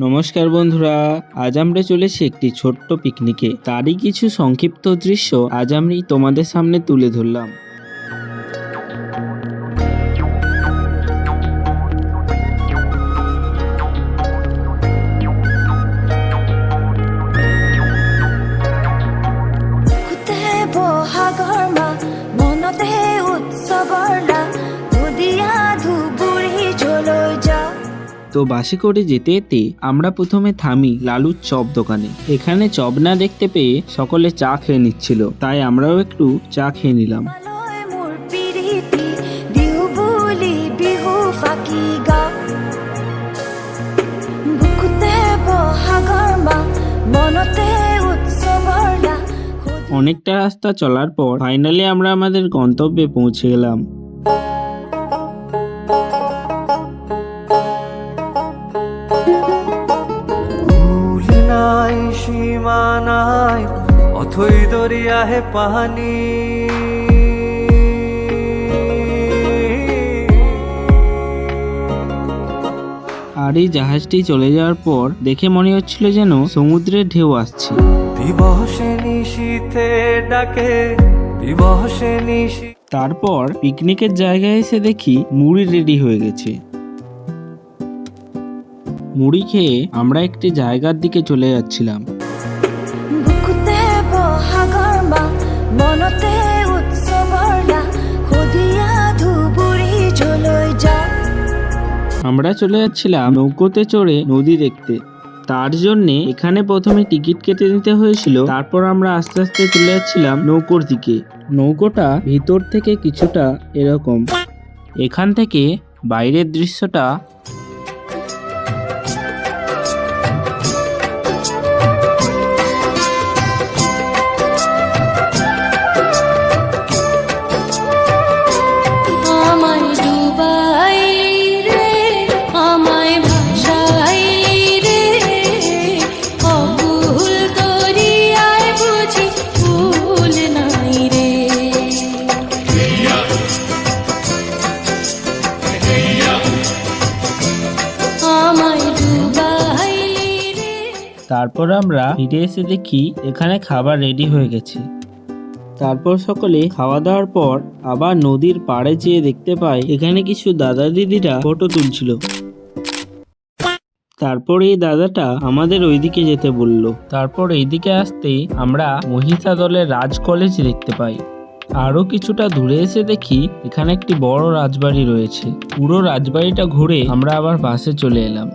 নমস্কার বন্ধুরা, আজ আমরা চলেছি একটি ছোট্ট পিকনিকে। তারই কিছু সংক্ষিপ্ত দৃশ্য আজ আমি তোমাদের সামনে তুলে ধরলাম। তো বাসে করে যেতে যেতে আমরা প্রথমে থামি লালুর চপ দোকানে। এখানে চপ না দেখতে পেয়ে সকলে চা খেয়ে নিচ্ছিল, তাই আমরাও একটু চা খেয়ে নিলাম। অনেকটা রাস্তা চলার পর ফাইনালি আমরা আমাদের গন্তব্যে পৌঁছে গেলাম। সীমানায় অথই দরিয়া হে পানি, আর এই জাহাজটি চলে যাওয়ার পর দেখে মনে হচ্ছিল যেন সমুদ্রের ঢেউ আসছে। দিবসে নিশীথে ডাকে, দিবসে নিশী। তারপর পিকনিকের জায়গায় এসে দেখি মুড়ি রেডি হয়ে গেছে। মুড়ি খেয়ে আমরা একটি জায়গার দিকে চলে যাচ্ছিলাম। আমরা চলে যাচ্ছিলাম নৌকোতে চড়ে নদী দেখতে। তার জন্যে এখানে প্রথমে টিকিট কেটে নিতে হয়েছিল, তারপর আমরা আস্তে আস্তে চলে যাচ্ছিলাম নৌকোর দিকে। নৌকোটা ভিতর থেকে কিছুটা এরকম। এখান থেকে বাইরের দৃশ্যটা তারপর আমরা ফিরে এসে দেখি এখানে খাবার রেডি হয়ে গেছে। তারপর সকলে খাওয়া দাওয়ার পর আবার নদীর পাড়ে যেয়ে দেখতে পাই এখানে কিছু দাদা দিদিরা ফটো তুলছিল। তারপর এই দাদাটা আমাদের ওইদিকে যেতে বলল। তারপর এইদিকে আসতেই আমরা মহিষা দলের রাজ কলেজ দেখতে পাই। আরো কিছুটা দূরে এসে দেখি এখানে একটি বড় রাজবাড়ি রয়েছে। পুরো রাজবাড়িটা ঘুরে আমরা আবার বাসে চলে এলাম।